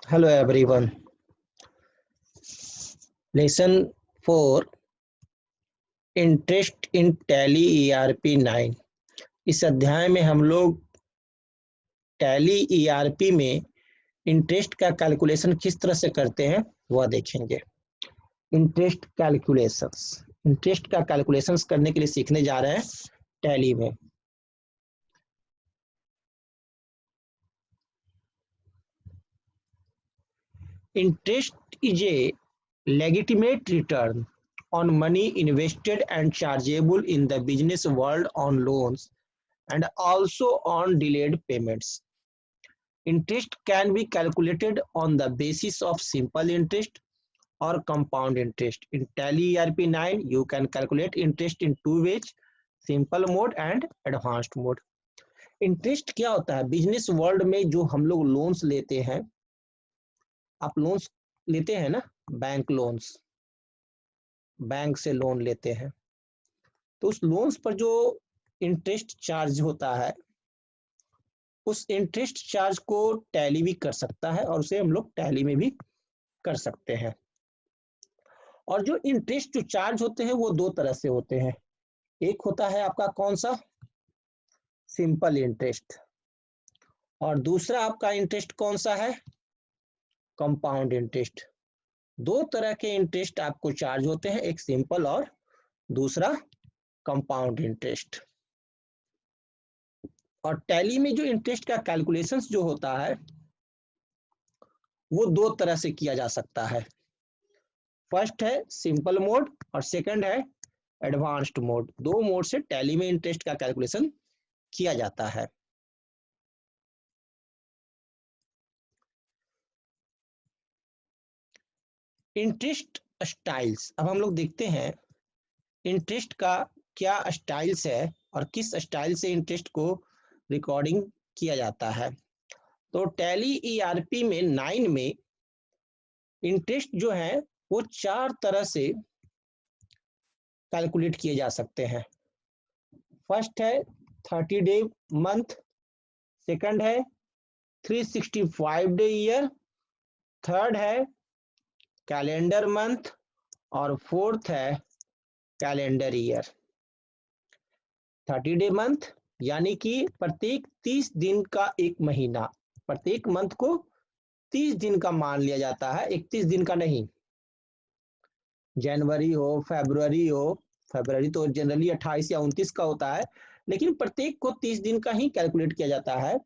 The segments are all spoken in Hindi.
Hello everyone. Lesson 4 interest in tally ERP 9। इस अध्याय में हम लोग टैली ईआरपी में इंटरेस्ट का कैलकुलेशन किस तरह से करते हैं वह देखेंगे। इंटरेस्ट का कैलकुलेशंस करने के लिए सीखने जा रहे हैं टैली में। Interest is a legitimate return on money invested and chargeable in the business world on loans and also on delayed payments. Interest can be calculated on the basis of simple interest or compound interest. In Tally ERP9, you can calculate interest in two ways, simple mode and advanced mode. Interest क्या होता है? बिजनेस वर्ल्ड में जो हम लोग लोन्स लेते हैं, आप लोन्स लेते हैं ना, बैंक लोन्स, बैंक से लोन लेते हैं, तो उस लोन्स पर जो इंटरेस्ट चार्ज होता है उस इंटरेस्ट चार्ज को टैली भी कर सकता है और उसे हम लोग टैली में भी कर सकते हैं। और जो इंटरेस्ट जो चार्ज होते हैं वो दो तरह से होते हैं। एक होता है आपका कौन सा? सिंपल इंटरेस्ट, और दूसरा आपका इंटरेस्ट कौन सा है? Compound interest. दो तरह के इंटरेस्ट आपको चार्ज होते हैं, एक सिंपल और दूसरा कंपाउंड इंटरेस्ट। और टैली में जो इंटरेस्ट का कैलकुलेशंस जो होता है वो दो तरह से किया जा सकता है। फर्स्ट है सिंपल मोड और सेकंड है एडवांस्ड मोड। दो मोड से टैली में इंटरेस्ट का कैलकुलेशन किया जाता है। इंटरेस्ट स्टाइल्स, अब हम लोग देखते हैं इंटरेस्ट का क्या स्टाइल्स है और किस स्टाइल से इंटरेस्ट को रिकॉर्डिंग किया जाता है। तो टैली ईआरपी में 9 में इंटरेस्ट जो है वो चार तरह से कैलकुलेट किए जा सकते हैं। फर्स्ट है 30 डे मंथ, सेकंड है 365 डे ईयर, थर्ड है कैलेंडर मंथ और फोर्थ है कैलेंडर ईयर। 30 डे मंथ यानी कि प्रत्येक 30 दिन का एक महीना, प्रत्येक मंथ को 30 दिन का मान लिया जाता है, 31 दिन का नहीं। जनवरी हो, फरवरी तो जनरली 28 या 29 का होता है, लेकिन प्रत्येक को 30 दिन का ही कैलकुलेट किया जाता है।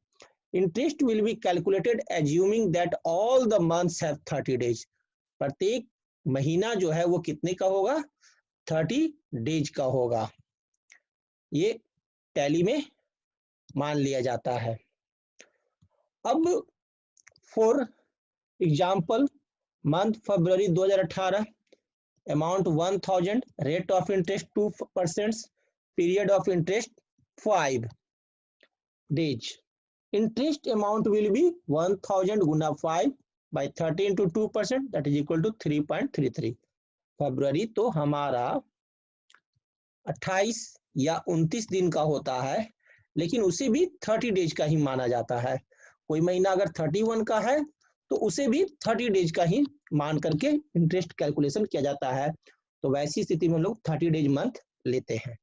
Interest will be calculated assuming that all the months have 30 days. प्रत्येक महीना जो है वो कितने का होगा? 30 डेज का होगा। ये टैली में मान लिया जाता है। अब for example month February 2018, amount 1000, rate of interest 2%, period of interest 5 days. Interest amount will be 1000 Guna 5 by 30 into 2%, that is equal to 3.33। फरवरी तो हमारा 28 या 29 दिन का होता है, लेकिन उसे भी 30 डेज का ही माना जाता है। कोई महीना अगर 31 का है तो उसे भी 30 डेज का ही मान करके इंटरेस्ट कैलकुलेशन किया जाता है। तो वैसी स्थिति में लोग 30 डेज मंथ लेते हैं।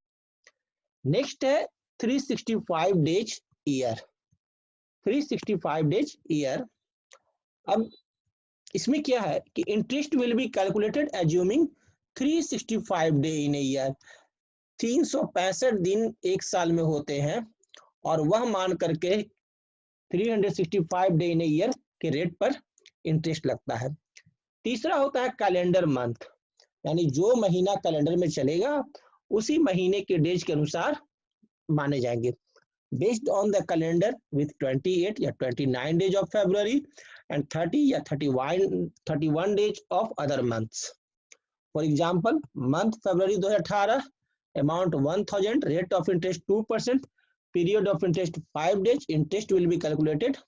नेक्स्ट है 365 डेज ईयर। 365 डेज ईयर, अब इसमें क्या है कि interest will be calculated assuming 365 day in a year. 365 दिन एक साल में होते हैं और वह मान करके 365 डे इन ए ईयर के रेट पर इंटरेस्ट लगता है। तीसरा होता है कैलेंडर मंथ, यानी जो महीना कैलेंडर में चलेगा उसी महीने के डेज के अनुसार माने जाएंगे। Based on the calendar with 28 या 29 डेज ऑफ फरवरी and 30 या 31 days of other months. For example, month February 2018, amount 1000, rate of interest 2%, period of interest 5 days, interest will be calculated।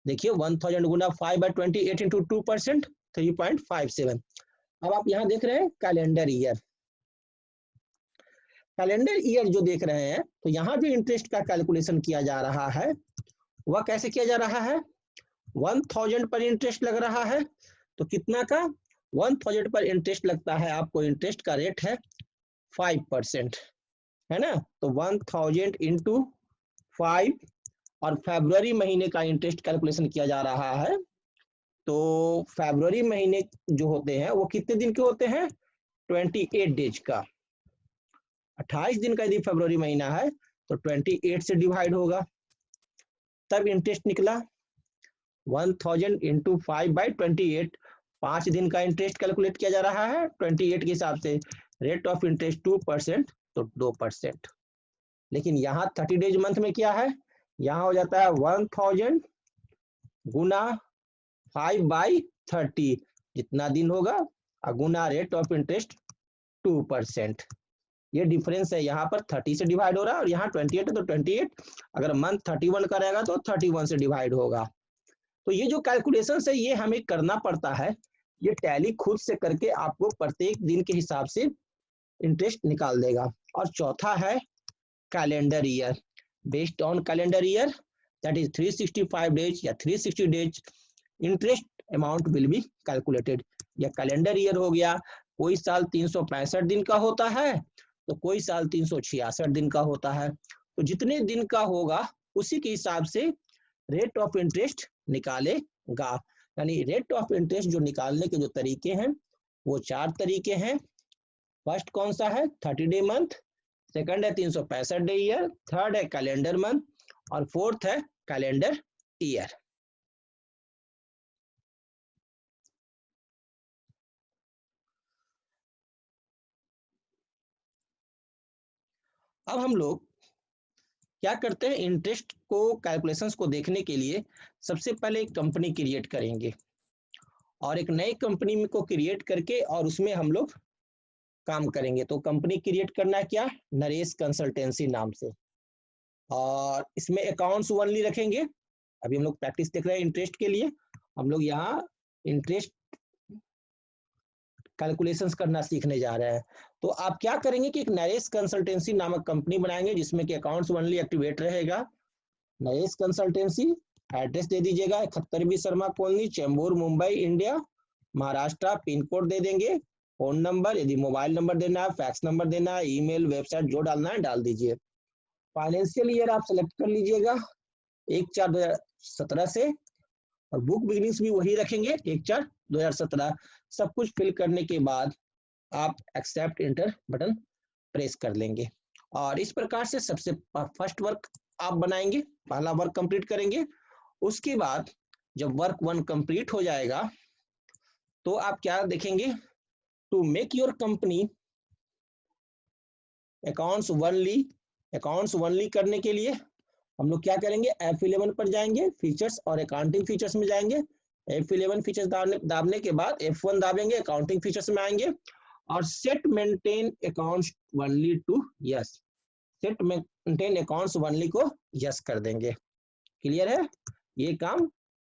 देखिए 1000 गुना 5 by 28 into 2%, 3.57। अब आप यहाँ देख रहे हैं कैलेंडर ईयर। कैलेंडर ईयर जो देख रहे हैं तो यहाँ जो इंटरेस्ट का कैलकुलेशन किया जा रहा है वह कैसे किया जा रहा है? 1000 पर इंटरेस्ट लग रहा है, तो कितना का 1000 पर इंटरेस्ट लगता है आपको, इंटरेस्ट का रेट है 5%, है ना। तो 1000 इंटू 5, और फरवरी महीने का इंटरेस्ट कैलकुलेशन किया जा रहा है। तो फरवरी महीने जो होते हैं वो कितने दिन के होते हैं, 28 डेज का। 28 दिन का यदि फरवरी महीना है तो 28 से डिवाइड होगा, तब इंटरेस्ट निकला 1000 इंटू 5/28। 5 दिन का इंटरेस्ट कैलकुलेट किया जा रहा है 28 के हिसाब से, रेट ऑफ इंटरेस्ट 2%, तो 2%। लेकिन यहाँ 30 डेज मंथ में क्या है, यहाँ हो जाता है 1000 गुना 5/30, जितना दिन होगा, गुना रेट ऑफ इंटरेस्ट 2%। ये डिफरेंस है, यहाँ पर 30 से डिवाइड हो रहा है और यहाँ 28 है, तो 28 अगर मंथ 31 का रहेगा तो 31 से डिवाइड होगा। तो ये जो कैलकुलेशन है ये हमें करना पड़ता है, ये टैली खुद से करके आपको प्रत्येक दिन के हिसाब से इंटरेस्ट निकाल देगा। और चौथा है calendar year, based on calendar year that is 365 days या 360 days, interest amount will be calculated. या कैलेंडर ईयर हो गया, कोई साल 365 दिन का होता है तो कोई साल 366 दिन का होता है, तो जितने दिन का होगा उसी के हिसाब से रेट ऑफ इंटरेस्ट निकालेगा। यानी रेट ऑफ इंटरेस्ट जो निकालने के जो तरीके हैं वो 4 तरीके हैं। फर्स्ट कौन सा है, 30 डे मंथ, सेकंड है 365 डे ईयर, थर्ड है कैलेंडर मंथ, और फोर्थ है कैलेंडर ईयर। अब हम लोग क्या करते हैं, इंटरेस्ट को कैलकुलेशंस को देखने के लिए सबसे पहले एक कंपनी क्रिएट करेंगे, और एक नई कंपनी को क्रिएट करके और उसमें हम लोग काम करेंगे। तो कंपनी क्रिएट करना है क्या, नरेश कंसल्टेंसी नाम से, और इसमें अकाउंट्स ओनली रखेंगे। अभी हम लोग प्रैक्टिस देख रहे हैं इंटरेस्ट के लिए, हम लोग यहाँ इंटरेस्ट कैलकुलेशंस करना सीखने जा रहे हैं। तो आप क्या करेंगे कि एक नरेश कंसल्टेंसी नामक कंपनी बनाएंगे जिसमें कि अकाउंट्स ओनली एक्टिवेट रहेगा। नरेश कंसल्टेंसी, एड्रेस दे दीजिएगा 71B Sharma colony, Chembur, Mumbai, India, Maharashtra. Pin code दे देंगे, फोन नंबर, यदि मोबाइल नंबर देना है, फैक्स नंबर देना है, ईमेल, वेबसाइट जो डालना है डाल दीजिए। फाइनेंशियल ईयर आप सेलेक्ट कर लीजिएगा 1/4/2017 से, और बुक बिगिनिंग्स भी वही रखेंगे 1/4/2017। सब कुछ फिल करने के बाद आप एक्सेप्ट इंटर बटन प्रेस कर लेंगे, और इस प्रकार से सबसे फर्स्ट वर्क आप बनाएंगे, पहला वर्क कंप्लीट करेंगे। उसके बाद जब वर्क 1 कंप्लीट हो जाएगा तो आप क्या देखेंगे, to make your company accounts only करने के लिए हम लोग क्या करेंगे, F11 पर जाएंगे, फीचर्स और अकाउंटिंग फीचर्स में जाएंगे। F11 फीचर्स दाबने के बाद F1 दाबेंगे, अकाउंटिंग फीचर्स में आएंगे, और set maintain accounts only to yes, set maintain accounts only को यस कर देंगे। क्लियर है, ये काम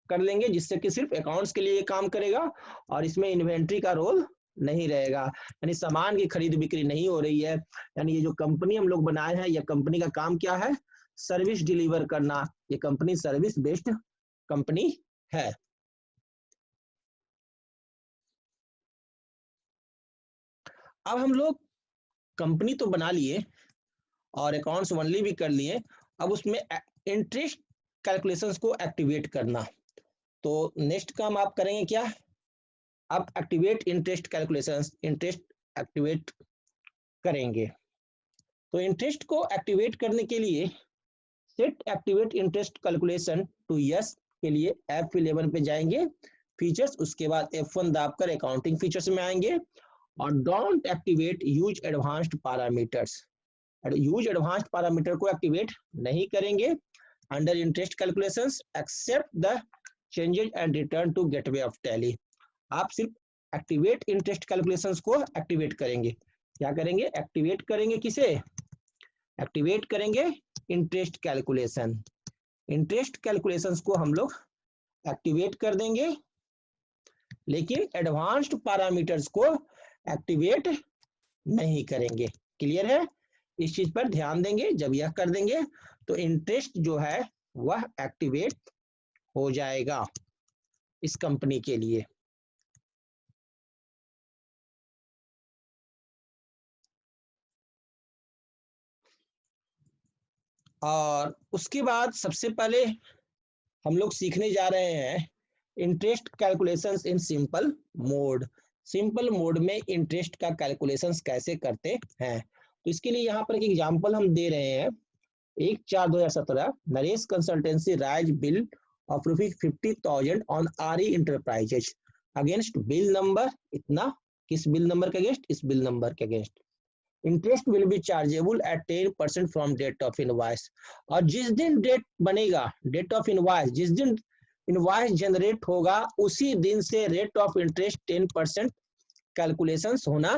कर लेंगे जिससे कि सिर्फ अकाउंट्स के लिए ये काम करेगा, और इसमें इन्वेंट्री का रोल नहीं रहेगा, यानी सामान की खरीद बिक्री नहीं हो रही है। यानी ये जो कंपनी हम लोग बनाए हैं, यह कंपनी का काम क्या है, सर्विस डिलीवर करना। ये कंपनी सर्विस बेस्ड कंपनी है। अब हम लोग कंपनी तो बना लिए और अकाउंट्स ओनली भी कर लिए, अब उसमें इंटरेस्ट कैलकुलेशंस को एक्टिवेट करना। तो नेक्स्ट काम आप करेंगे क्या, अब activate interest calculations, interest activate करेंगे। तो इंटरेस्ट को एक्टिवेट करने के लिए set activate interest calculation to yes के लिए F11 पे जाएंगे, फीचर्स, उसके बाद F1 दाबकर अकाउंटिंग फीचर्स में आएंगे, और don't activate use advanced parameters, use advanced parameter को एक्टिवेट नहीं करेंगे under interest calculations accept the changes and return to gateway of Tally. आप सिर्फ एक्टिवेट इंटरेस्ट कैलकुलेशंस को एक्टिवेट करेंगे। क्या करेंगे, एक्टिवेट करेंगे किसे, एक्टिवेट करेंगे इंटरेस्ट कैलकुलेशन। इंटरेस्ट कैलकुलेशंस को हम लोग एक्टिवेट कर देंगे, लेकिन एडवांस्ड पैरामीटर्स को एक्टिवेट नहीं करेंगे। क्लियर है, इस चीज पर ध्यान देंगे। जब यह कर देंगे तो इंटरेस्ट जो है वह एक्टिवेट हो जाएगा। इस कंपनी के लिए। और उसके बाद सबसे पहले हम लोग सीखने जा रहे हैं interest calculations in simple mode. Simple mode में इंटरेस्ट का कैलकुलेशंस कैसे करते हैं, तो इसके लिए यहाँ पर एक एग्जांपल हम दे रहे हैं। 1/4/2017 Naresh consultancy raise bill of ₹50,000 on RE enterprises against bill number इतना। किस बिल नंबर के अगेंस्ट? इस बिल नंबर के against. Interest will be chargeable at 10% from date of invoice. और जिस दिन डेट बनेगा, डेट ऑफ इनवॉइस, जिस दिन इनवॉइस जनरेट होगा उसी दिन से रेट ऑफ इंटरेस्ट 10% कैलकुलेशंस होना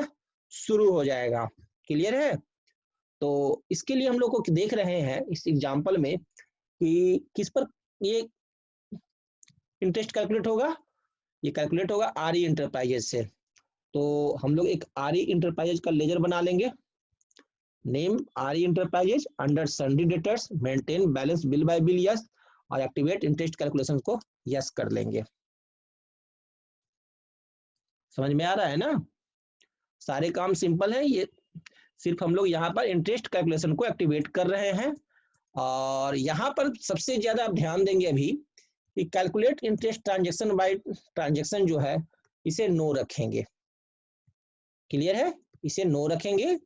शुरू हो जाएगा। क्लियर है? तो इसके लिए हम लोग को देख रहे हैं इस एग्जांपल में कि किस पर ये इंटरेस्ट कैलकुलेट होगा। ये कैलकुलेट होगा आरई इंटरप्राइजेज से। तो हम लोग एक आरई इंटरप्राइजेज का लेजर बना लेंगे। Name RE enterprises, under sundry debtors, maintain balance bill by bill, yes, और एक्टिवेट इंटरेस्ट कैलकुलेशन को यस कर लेंगे। समझ में आ रहा है ना? सारे काम सिंपल है, ये सिर्फ हम लोग यहाँ पर इंटरेस्ट कैलकुलेशन को एक्टिवेट कर रहे हैं। और यहाँ पर सबसे ज्यादा आप ध्यान देंगे अभी कि calculate interest transaction by transaction जो है इसे नो रखेंगे। क्लियर है? इसे नो रखेंगे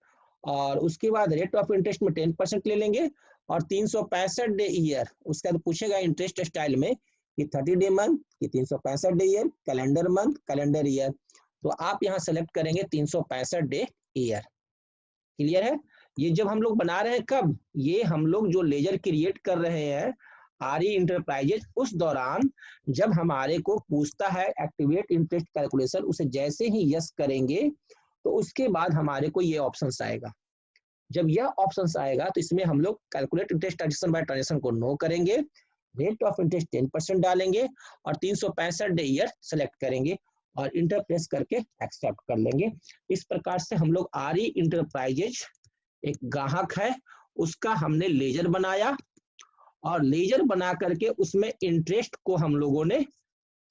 और उसके बाद रेट ऑफ इंटरेस्ट में 10% ले लेंगे और 365 डे ईयर। उसके बाद पूछेगा इंटरेस्ट स्टाइल में कि 30 डे मंथ कि 365 day year, calendar month, calendar year. तो आप यहाँ सेलेक्ट करेंगे 365 डे ईयर। क्लियर है? ये जब हम लोग बना रहे हैं कब, ये हम लोग जो लेजर क्रिएट कर रहे हैं आरई इंटरप्राइजेज, उस दौरान जब हमारे को पूछता है एक्टिवेट इंटरेस्ट कैलकुलेशन, उसे जैसे ही यस करेंगे तो उसके बाद हमारे को ये ऑप्शन आएगा। जब यह ऑप्शन आएगा तो इसमें हम लोग calculate interest transaction by transaction को नो करेंगे, रेट ऑफ इंटरेस्ट 10% डालेंगे और 365 डे ईयर सेलेक्ट करेंगे और इंटर प्रेस करके एक्सेप्ट कर लेंगे। इस प्रकार से हम लोग आरई इंटरप्राइजेज एक ग्राहक है, उसका हमने लेजर बनाया और लेजर बना करके उसमें इंटरेस्ट को हम लोगों ने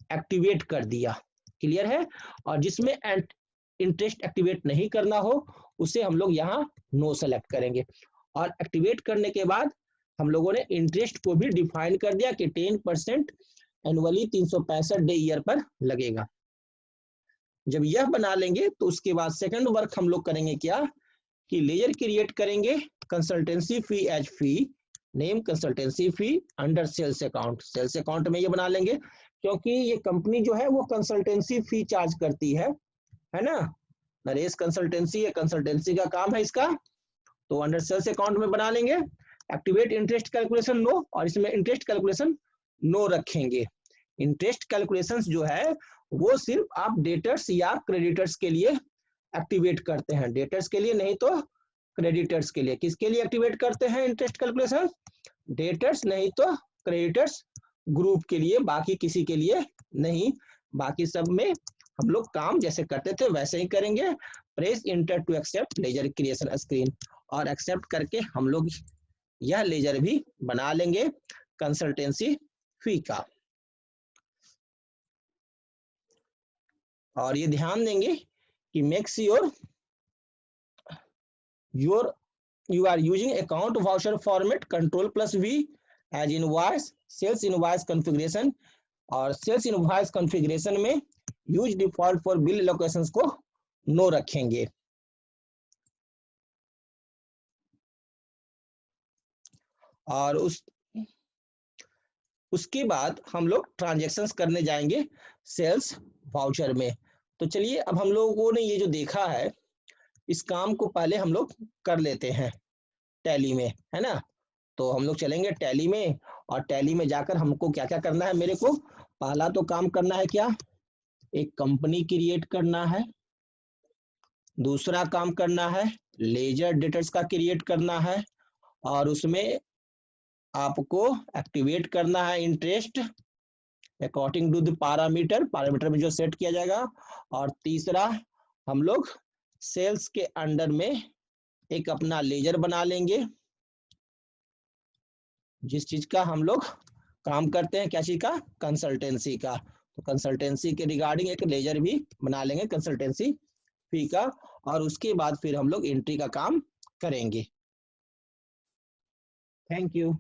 एक्टिवेट कर दिया। क्लियर है? और जिसमें इंटरेस्ट एक्टिवेट नहीं करना हो उसे हम लोग यहाँ नो सेलेक्ट करेंगे। और एक्टिवेट करने के बाद हम लोगों ने इंटरेस्ट को भी डिफाइन कर दिया कि 10% एनुअली 365 डे ईयर पर लगेगा। जब यह बना लेंगे तो उसके बाद सेकंड वर्क हम लोग करेंगे क्या कि लेजर क्रिएट करेंगे consultancy fee as fee, name consultancy fee, under sales account. Sales account में ये बना लेंगे क्योंकि ये कंपनी जो है वो कंसल्टेंसी फी चार्ज करती है ना। नरेश कंसल्टेंसी है, कंसल्टेंसी का काम है इसका, तो अंडर सेल्स अकाउंट में बना लेंगे। एक्टिवेट इंटरेस्ट कैलकुलेशन नो, और इसमें इंटरेस्ट कैलकुलेशन नो रखेंगे। इंटरेस्ट कैलकुलेशन जो है वो सिर्फ आप डेटर्स या क्रेडिटर्स के लिए एक्टिवेट करते हैं, डेटर्स के लिए नहीं तो क्रेडिटर्स के लिए। किसके लिए एक्टिवेट करते हैं इंटरेस्ट कैलकुलेशन? डेटर्स नहीं तो क्रेडिटर्स ग्रुप के लिए, बाकी किसी के लिए नहीं। बाकी सब में हम लोग काम जैसे करते थे वैसे ही करेंगे। Press enter to accept ledger creation screen, और एक्सेप्ट करके हम लोग यह लेजर भी बना लेंगे कंसल्टेंसी फी का। और ये ध्यान देंगे कि make sure you are using account voucher format Ctrl+V as invoice sales invoice configuration, और सेल्स इनवॉइस कॉन्फ़िगरेशन में use default for bill locations को नो रखेंगे। और उसके बाद हम लोग ट्रांजैक्शंस करने जाएंगे सेल्स वाउचर में। तो चलिए अब हम लोगों ने ये जो देखा है इस काम को पहले हम लोग कर लेते हैं टैली में, है ना। तो हम लोग चलेंगे टैली में, और टैली में जाकर हमको क्या क्या करना है। मेरे को पहला तो काम करना है क्या, एक कंपनी क्रिएट करना है। दूसरा काम करना है लेजर डेटर्स का क्रिएट करना है, और उसमें आपको एक्टिवेट करना है interest according to the parameter में जो सेट किया जाएगा। और तीसरा हम लोग सेल्स के अंडर में एक अपना लेजर बना लेंगे, जिस चीज का हम लोग काम करते हैं, क्या चीज का, कंसल्टेंसी का। तो कंसल्टेंसी के रिगार्डिंग एक लेजर भी बना लेंगे कंसल्टेंसी फी का, और उसके बाद फिर हम लोग एंट्री का काम करेंगे। Thank you.